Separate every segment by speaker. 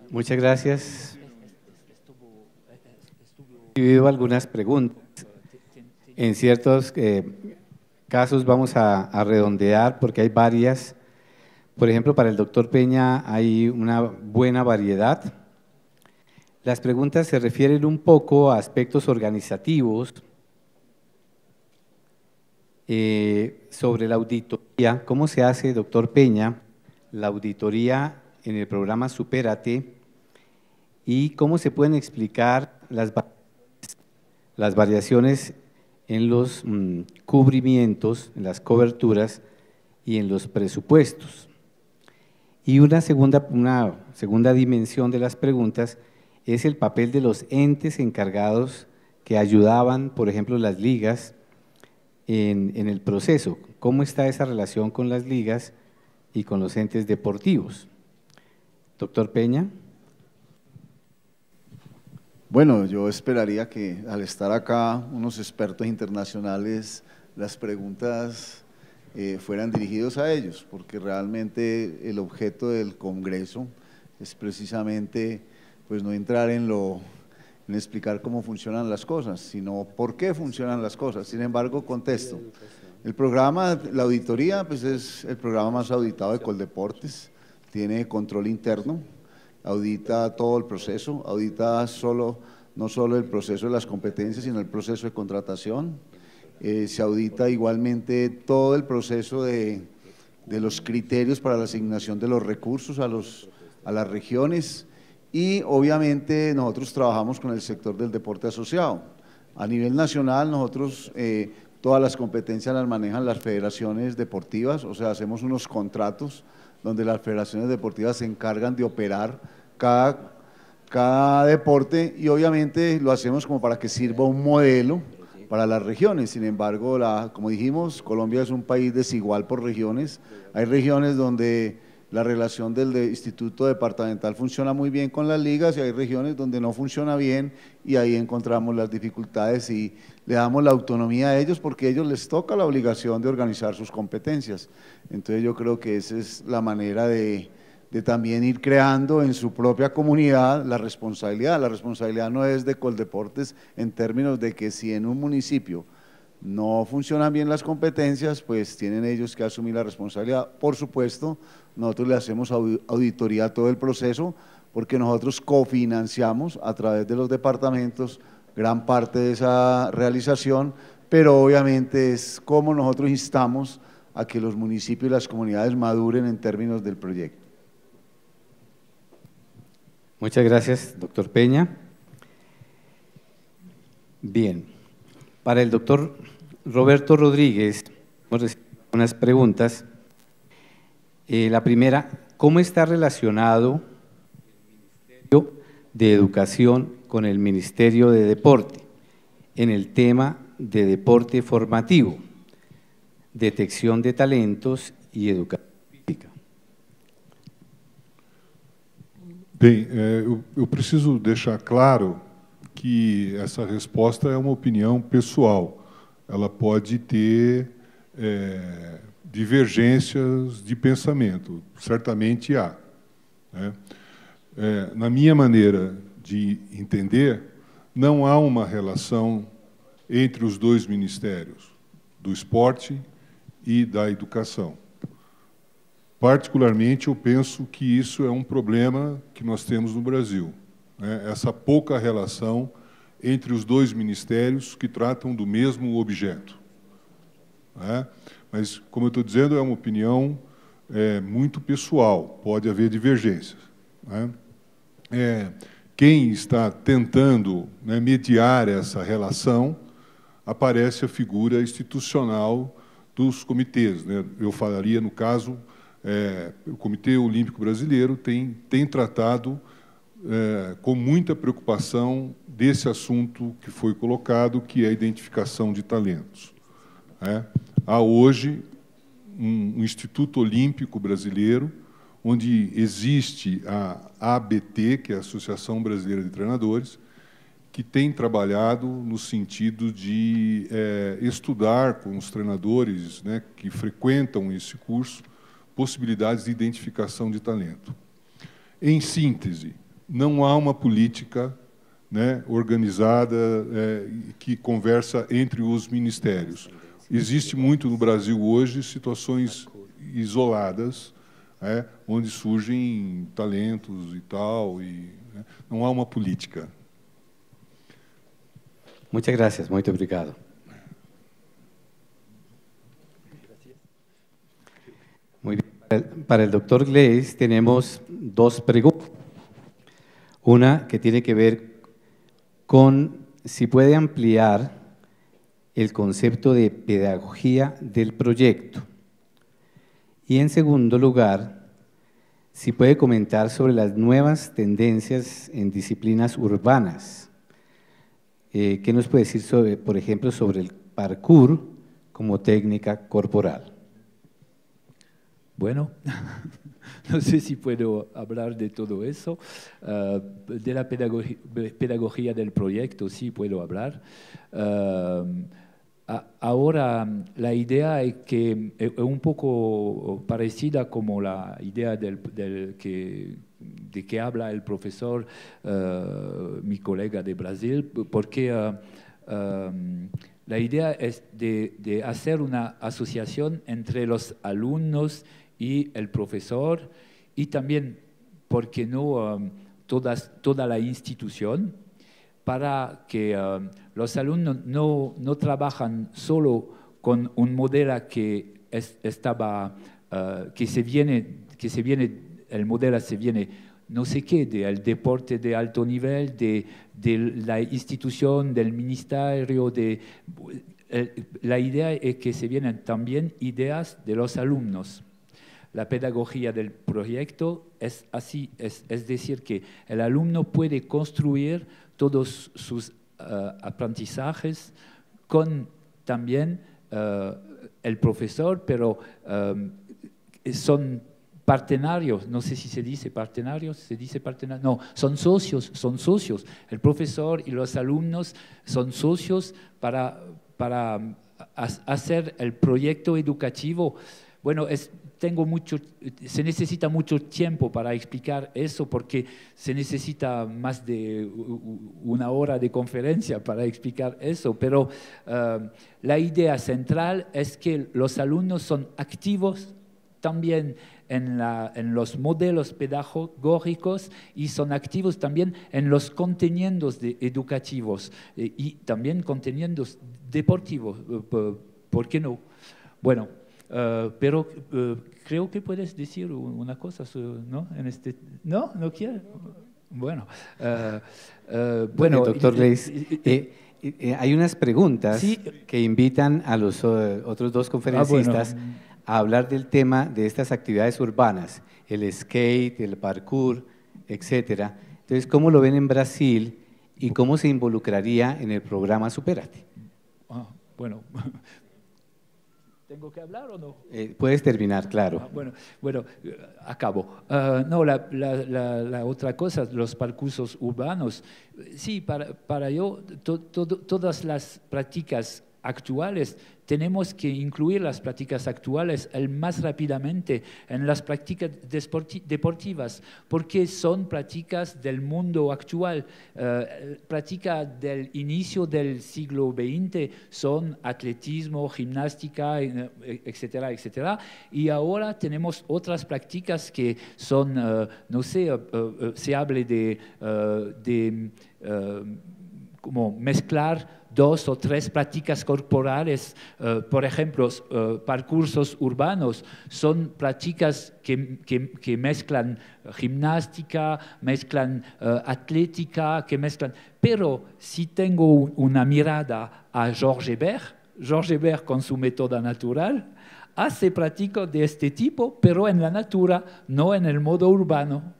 Speaker 1: Muchas gracias. He recibido algunas preguntas. En ciertos casos vamos a redondear porque hay varias. Por ejemplo, para el doctor Peña hay una buena variedad. Las preguntas se refieren un poco a aspectos organizativos, sobre la auditoría. ¿Cómo se hace, doctor Peña, la auditoría en el programa Supérate? ¿Y cómo se pueden explicar las variaciones en los cubrimientos, en las coberturas y en los presupuestos? Y una segunda dimensión de las preguntas es el papel de los entes encargados que ayudaban, por ejemplo, las ligas en el proceso. ¿Cómo está esa relación con las ligas y con los entes deportivos? Doctor Peña.
Speaker 2: Bueno, yo esperaría que al estar acá unos expertos internacionales, las preguntas fueran dirigidos a ellos, porque realmente el objeto del Congreso es precisamente pues no entrar en explicar cómo funcionan las cosas, sino por qué funcionan las cosas. Sin embargo, contesto. El programa, la auditoría, pues es el programa más auditado de Coldeportes, tiene control interno, audita todo el proceso, audita no solo el proceso de las competencias, sino el proceso de contratación. Se audita igualmente todo el proceso de los criterios para la asignación de los recursos a las regiones, y obviamente nosotros trabajamos con el sector del deporte asociado. A nivel nacional nosotros todas las competencias las manejan las federaciones deportivas, o sea, hacemos unos contratos donde las federaciones deportivas se encargan de operar cada deporte, y obviamente lo hacemos como para que sirva un modelo para las regiones. Sin embargo, como dijimos, Colombia es un país desigual por regiones. Hay regiones donde la relación del instituto departamental funciona muy bien con las ligas, y hay regiones donde no funciona bien, y ahí encontramos las dificultades y le damos la autonomía a ellos, porque a ellos les toca la obligación de organizar sus competencias. Entonces yo creo que esa es la manera de también ir creando en su propia comunidad la responsabilidad. La responsabilidad no es de Coldeportes en términos de que si en un municipio no funcionan bien las competencias, pues tienen ellos que asumir la responsabilidad. Por supuesto, nosotros le hacemos auditoría a todo el proceso, porque nosotros cofinanciamos a través de los departamentos gran parte de esa realización, pero obviamente es como nosotros instamos a que los municipios y las comunidades maduren en términos del proyecto.
Speaker 1: Muchas gracias, doctor Peña. Bien, para el doctor Roberto Rodríguez, hemos recibido unas preguntas. La primera, ¿cómo está relacionado el Ministerio de Educación con el Ministerio de Deporte en el tema de deporte formativo, detección de talentos y educación física?
Speaker 3: Bem, eu preciso deixar claro que essa resposta é uma opinião pessoal. Ela pode ter divergências de pensamento, certamente há, né? Na minha maneira de entender, não há uma relação entre os dois ministérios, do esporte e da educação. Particularmente, eu penso que isso é um problema que nós temos no Brasil, né? Essa pouca relação entre os dois ministérios que tratam do mesmo objeto, né? Mas, como eu estou dizendo, é uma opinião muito pessoal, pode haver divergências, né? Quem está tentando, né, mediar essa relação, aparece a figura institucional dos comitês, né? Eu falaria, no caso, o Comitê Olímpico Brasileiro tem tratado com muita preocupação desse assunto que foi colocado, que é a identificação de talentos, né? Há hoje um Instituto Olímpico Brasileiro, onde existe a ABT, que é a Associação Brasileira de Treinadores, que tem trabalhado no sentido de estudar com os treinadores, né, que frequentam esse curso, possibilidades de identificação de talento. Em síntese, não há uma política, né, organizada, que conversa entre os ministérios. Existe muito no Brasil hoje situações isoladas, onde surgem talentos e tal, né, não há uma política.
Speaker 1: Muchas gracias, muito obrigado. Muy bien. Para el doctor Gleis tenemos dos preguntas. Una que tiene que ver con si puede ampliar el concepto de pedagogía del proyecto. Y en segundo lugar, si puede comentar sobre las nuevas tendencias en disciplinas urbanas. ¿Qué nos puede decir, sobre, por ejemplo, sobre el parkour como técnica corporal?
Speaker 4: Bueno, no sé si puedo hablar de todo eso. De la pedagogía del proyecto sí puedo hablar. Ahora, la idea es que es un poco parecida como la idea de que habla el profesor, mi colega de Brasil, porque la idea es de hacer una asociación entre los alumnos y el profesor, y también, ¿por qué no, toda la institución, para que los alumnos no trabajan solo con un modelo que el modelo se viene no sé qué, del deporte de alto nivel, de la institución, del ministerio, la idea es que se vienen también ideas de los alumnos. La pedagogía del proyecto es así, es decir, que el alumno puede construir todos sus aprendizajes con también el profesor, pero son partenarios, no sé si se dice partenarios, se dice partenarios, no, son socios. El profesor y los alumnos son socios para hacer el proyecto educativo. Bueno, se necesita mucho tiempo para explicar eso, porque se necesita más de una hora de conferencia para explicar eso, pero la idea central es que los alumnos son activos también en los modelos pedagógicos y son activos también en los contenidos educativos y también contenidos deportivos, ¿por qué no? Bueno, pero creo que puedes decir una cosa, ¿no? ¿No quiere? Bueno,
Speaker 1: bueno, doctor Gleis, hay unas preguntas sí, que invitan a los otros dos conferencistas a hablar del tema de estas actividades urbanas, el skate, el parkour, etcétera. Entonces, ¿cómo lo ven en Brasil y cómo se involucraría en el programa Supérate?
Speaker 4: Bueno, ¿tengo que hablar o no?
Speaker 1: Puedes terminar, claro.
Speaker 4: Bueno, acabo. No, la otra cosa, los parcursos urbanos. Sí, para yo, todas las prácticas actuales, tenemos que incluir las prácticas actuales el más rápidamente en las prácticas deportivas, porque son prácticas del mundo actual. Prácticas del inicio del siglo XX son atletismo, gimnástica, etcétera, etcétera. Y ahora tenemos otras prácticas que son, no sé, se hable de como mezclar 2 o 3 prácticas corporales, por ejemplo, parcursos urbanos, son prácticas que mezclan gimnástica, mezclan atlética, que mezclan. Pero si tengo una mirada a Georges Bert con su método natural, hace prácticas de este tipo, pero en la natura, no en el modo urbano.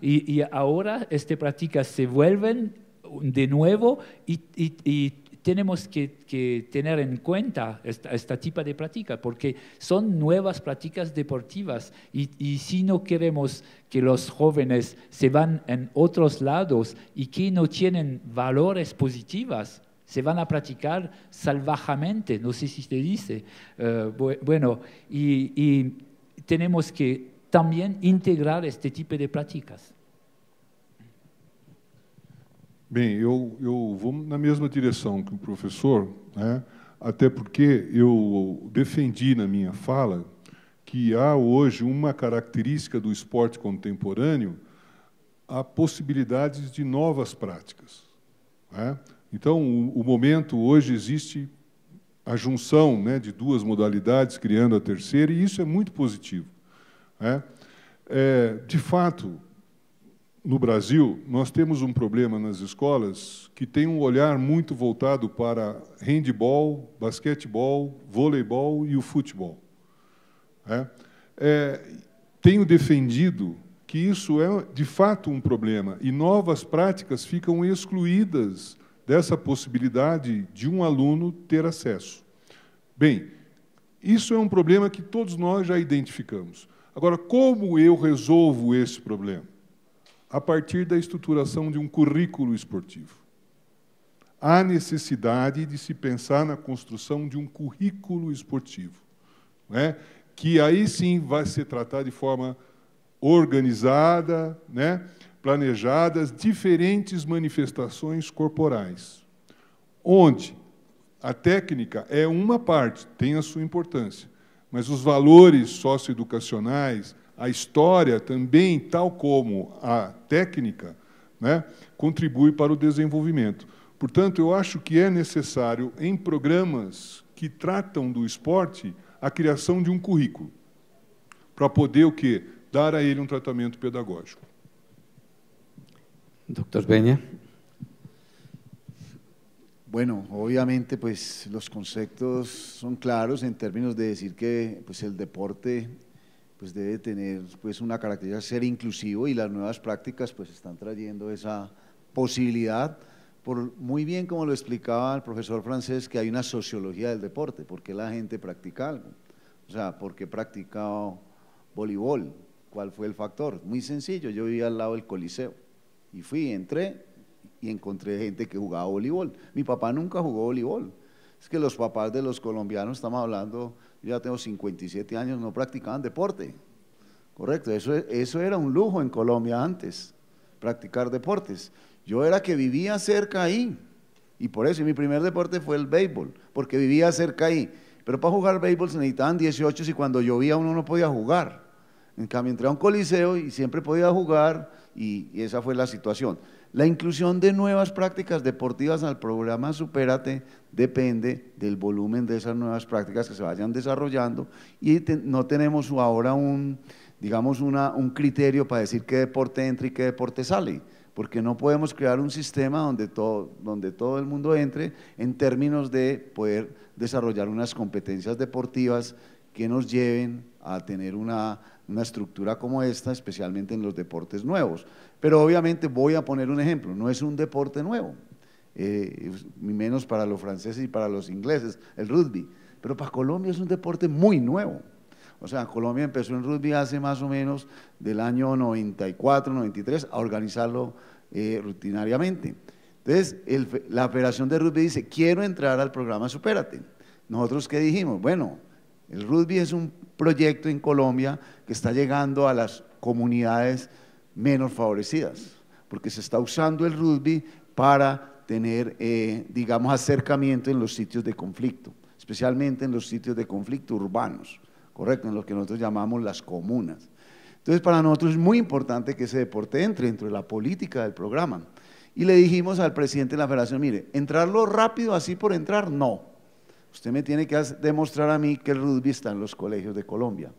Speaker 4: Y ahora estas prácticas se vuelven de nuevo y tenemos que tener en cuenta esta tipo de práctica, porque son nuevas prácticas deportivas y si no queremos que los jóvenes se van en otros lados y que no tienen valores positivos, se van a practicar salvajemente, no sé si se dice. Bueno, y tenemos que también integrar este tipo de práticas.
Speaker 3: Bem, eu vou na mesma direção que o professor, né? Até porque eu defendi na minha fala que há hoje uma característica do esporte contemporâneo, a possibilidades de novas práticas, né? Então, o momento hoje existe a junção, né, de duas modalidades, criando a terceira, e isso é muito positivo, né? De fato, no Brasil, nós temos um problema nas escolas que tem um olhar muito voltado para handebol, basquetebol, voleibol e o futebol, né? Tenho defendido que isso é, de fato, um problema, e novas práticas ficam excluídas dessa possibilidade de um aluno ter acesso. Bem, isso é um problema que todos nós já identificamos. Agora, como eu resolvo esse problema? A partir da estruturação de um currículo esportivo. Há necessidade de se pensar na construção de um currículo esportivo, né? Que aí sim vai ser tratado de forma organizada, né? Planejadas diferentes manifestações corporais, onde a técnica é uma parte, tem a sua importância, mas os valores socioeducacionais, a história também, tal como a técnica, né, contribui para o desenvolvimento. Portanto, eu acho que é necessário, em programas que tratam do esporte, a criação de um currículo, para poder o quê? Dar a ele um tratamento pedagógico.
Speaker 1: Doctor Peña.
Speaker 2: Bueno, obviamente pues los conceptos son claros en términos de decir que pues el deporte pues debe tener pues una característica de ser inclusivo, y las nuevas prácticas pues están trayendo esa posibilidad, por muy bien como lo explicaba el profesor Francés, que hay una sociología del deporte. ¿Por qué la gente practica algo? O sea, ¿por qué practica voleibol? ¿Cuál fue el factor? Muy sencillo, yo vivía al lado del Coliseo y entré y encontré gente que jugaba voleibol. Mi papá nunca jugó voleibol. Es que los papás de los colombianos, estamos hablando, yo ya tengo 57 años, no practicaban deporte. Correcto, eso era un lujo en Colombia antes, practicar deportes. Yo era que vivía cerca ahí, y por eso mi primer deporte fue el béisbol, porque vivía cerca ahí. Pero para jugar béisbol se necesitaban 18 y cuando llovía uno no podía jugar. En cambio, entré a un coliseo y siempre podía jugar, y esa fue la situación. La inclusión de nuevas prácticas deportivas al programa Supérate depende del volumen de esas nuevas prácticas que se vayan desarrollando, y no tenemos ahora digamos un criterio para decir qué deporte entra y qué deporte sale, porque no podemos crear un sistema donde todo el mundo entre en términos de poder desarrollar unas competencias deportivas que nos lleven a tener una estructura como esta, especialmente en los deportes nuevos. Pero obviamente voy a poner un ejemplo, no es un deporte nuevo, menos para los franceses y para los ingleses, el rugby, pero para Colombia es un deporte muy nuevo. O sea, Colombia empezó en rugby hace más o menos del año 94, 93 a organizarlo rutinariamente. Entonces, la Federación de Rugby dice, quiero entrar al programa Supérate. Nosotros, ¿qué dijimos? Bueno, el rugby es un proyecto en Colombia que está llegando a las comunidades menos favorecidas, porque se está usando el rugby para tener, digamos, acercamiento en los sitios de conflicto, especialmente en los sitios de conflicto urbanos, correcto, en lo que nosotros llamamos las comunas. Entonces, para nosotros es muy importante que ese deporte entre dentro de la política del programa. Y le dijimos al presidente de la federación, mire, entrarlo rápido así por entrar, no. Usted me tiene que demostrar a mí que el rugby está en los colegios de Colombia.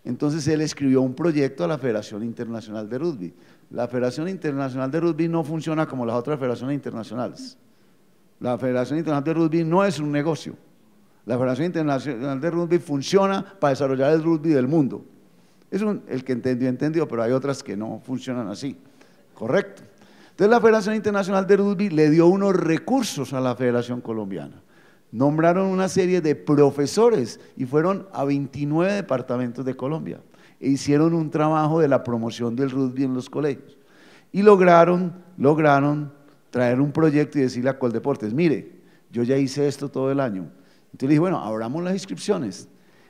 Speaker 2: Entonces él escribió un proyecto a la Federación Internacional de Rugby. La Federación Internacional de Rugby no funciona como las otras federaciones internacionales. La Federación Internacional de Rugby no es un negocio. La Federación Internacional de Rugby funciona para desarrollar el rugby del mundo. El que entendió, pero hay otras que no funcionan así. Correcto. Entonces la Federación Internacional de Rugby le dio unos recursos a la Federación Colombiana. Nombraron una serie de profesores y fueron a 29 departamentos de Colombia e hicieron un trabajo de la promoción del rugby en los colegios y lograron traer un proyecto y decirle a Coldeportes, mire, yo ya hice esto todo el año. Entonces le dije, bueno, abramos las inscripciones.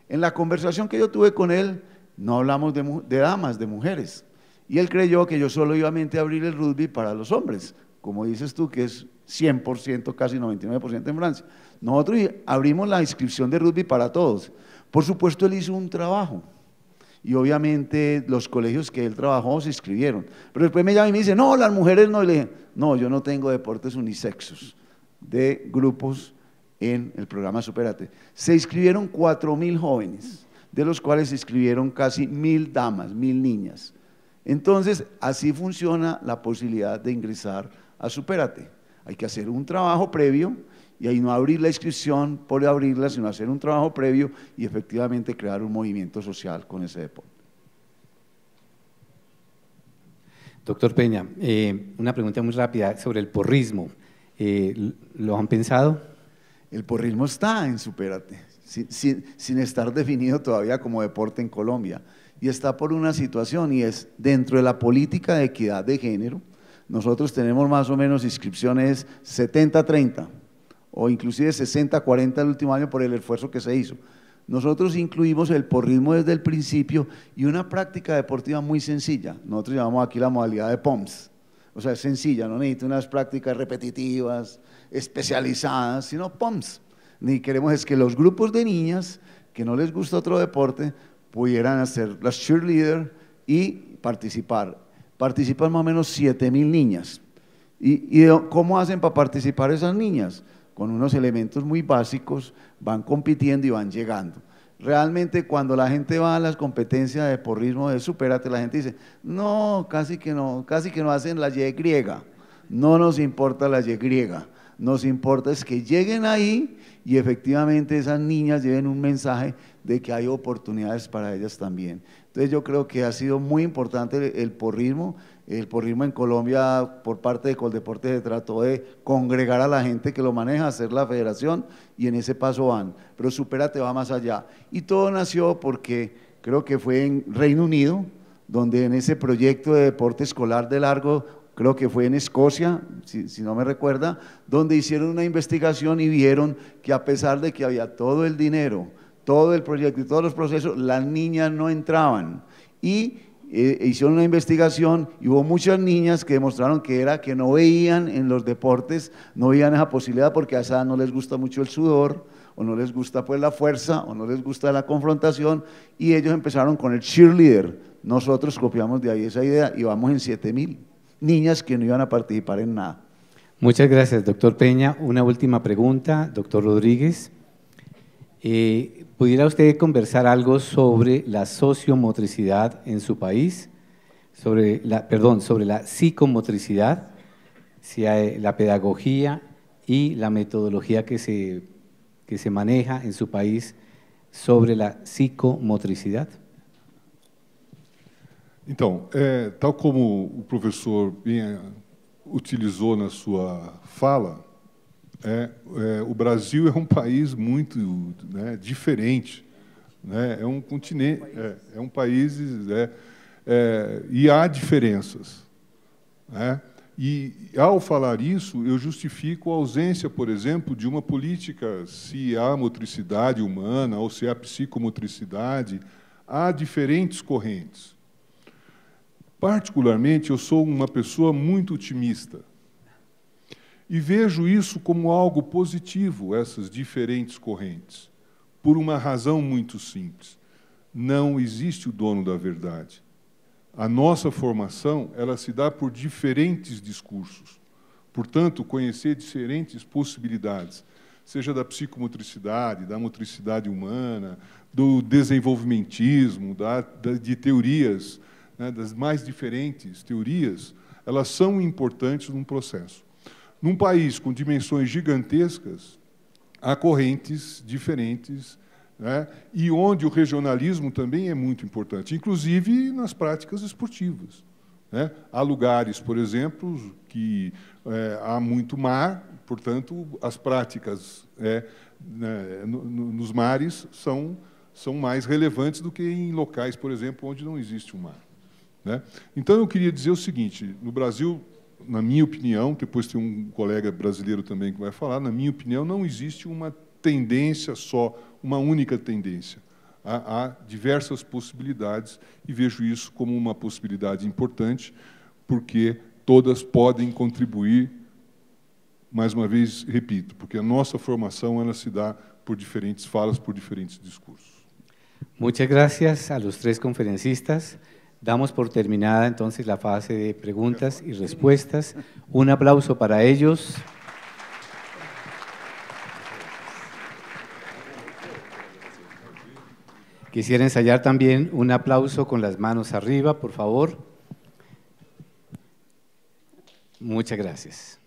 Speaker 2: En la conversación que yo tuve con él, no hablamos de damas, de mujeres. Y él creyó que yo solo iba a abrir el rugby para los hombres, como dices tú, que es 100%, casi 99% en Francia. Nosotros abrimos la inscripción de rugby para todos. Por supuesto, él hizo un trabajo. Y obviamente los colegios que él trabajó se inscribieron. Pero después me llama y me dice, no, las mujeres no. Y le dije, no, yo no tengo deportes unisexos de grupos en el programa Supérate. Se inscribieron 4.000 jóvenes, de los cuales se inscribieron casi 1.000 damas, 1.000 niñas. Entonces, así funciona la posibilidad de ingresar a Supérate. Hay que hacer un trabajo previo y ahí no abrir la inscripción por abrirla, sino hacer un trabajo previo y efectivamente crear un movimiento social con ese deporte.
Speaker 1: Doctor Peña, una pregunta muy rápida sobre el porrismo. ¿Lo han pensado?
Speaker 2: El porrismo está en Supérate, sin estar definido todavía como deporte en Colombia. Y está por una situación, y es dentro de la política de equidad de género. Nosotros tenemos más o menos inscripciones 70-30 o inclusive 60-40 el último año por el esfuerzo que se hizo. Nosotros incluimos el porrismo desde el principio y una práctica deportiva muy sencilla. Nosotros llamamos aquí la modalidad de POMS. O sea, es sencilla, no necesita unas prácticas repetitivas, especializadas, sino POMS. Ni queremos es que los grupos de niñas que no les gusta otro deporte pudieran hacer las cheerleader y participar. Participan más o menos 7.000 niñas. ¿Y cómo hacen para participar esas niñas? Con unos elementos muy básicos, van compitiendo y van llegando. Realmente cuando la gente va a las competencias de porrismo de Supérate, la gente dice, no, casi que no hacen la Y griega, no nos importa la Y griega, nos importa es que lleguen ahí y efectivamente esas niñas lleven un mensaje de que hay oportunidades para ellas también. Entonces yo creo que ha sido muy importante el porrismo en Colombia por parte de Coldeportes se trató de congregar a la gente que lo maneja, hacer la federación y en ese paso van, pero Supérate va más allá. Y todo nació porque creo que fue en Reino Unido, donde en ese proyecto de deporte escolar de largo, creo que fue en Escocia, si no me recuerda, donde hicieron una investigación y vieron que a pesar de que había todo el dinero, todo el proyecto y todos los procesos, las niñas no entraban y hicieron una investigación y hubo muchas niñas que demostraron que no veían en los deportes, no veían esa posibilidad porque a esa no les gusta mucho el sudor o no les gusta pues la fuerza o no les gusta la confrontación y ellos empezaron con el cheerleader. Nosotros copiamos de ahí esa idea y vamos en 7.000 niñas que no iban a participar en nada.
Speaker 1: Muchas gracias, doctor Peña. Una última pregunta, doctor Rodríguez. ¿Pudiera usted conversar algo sobre la sociomotricidad en su país? Sobre la psicomotricidad, la pedagogía y la metodología que se maneja en su país sobre la psicomotricidad.
Speaker 3: Então, tal como o professor bem utilizou na sua fala, o Brasil é um país muito diferente, é um continente, é um país, e há diferenças. E, ao falar isso, eu justifico a ausência, por exemplo, de uma política, se há motricidade humana ou se há psicomotricidade, há diferentes correntes. Particularmente, eu sou uma pessoa muito otimista. E vejo isso como algo positivo, essas diferentes correntes, por uma razão muito simples. Não existe o dono da verdade. A nossa formação, ela se dá por diferentes discursos. Portanto, conhecer diferentes possibilidades, seja da psicomotricidade, da motricidade humana, do desenvolvimentismo, de teorias, das mais diferentes teorias, elas são importantes num processo. Num país com dimensões gigantescas, há correntes diferentes, e onde o regionalismo também é muito importante, inclusive nas práticas esportivas. Há lugares, por exemplo, que há muito mar, portanto, as práticas nos mares são mais relevantes do que em locais, por exemplo, onde não existe o mar. Então, eu queria dizer o seguinte, no Brasil, na minha opinião, depois tem um colega brasileiro também que vai falar, na minha opinião, não existe uma tendência só, uma única tendência. Há diversas possibilidades e vejo isso como uma possibilidade importante, porque todas podem contribuir, mais uma vez, repito, porque a nossa formação ela se dá por diferentes falas, por diferentes discursos.
Speaker 1: Muchas gracias a los tres conferencistas. Damos por terminada entonces la fase de preguntas y respuestas. Un aplauso para ellos. Quisiera ensayar también un aplauso con las manos arriba, por favor. Muchas gracias.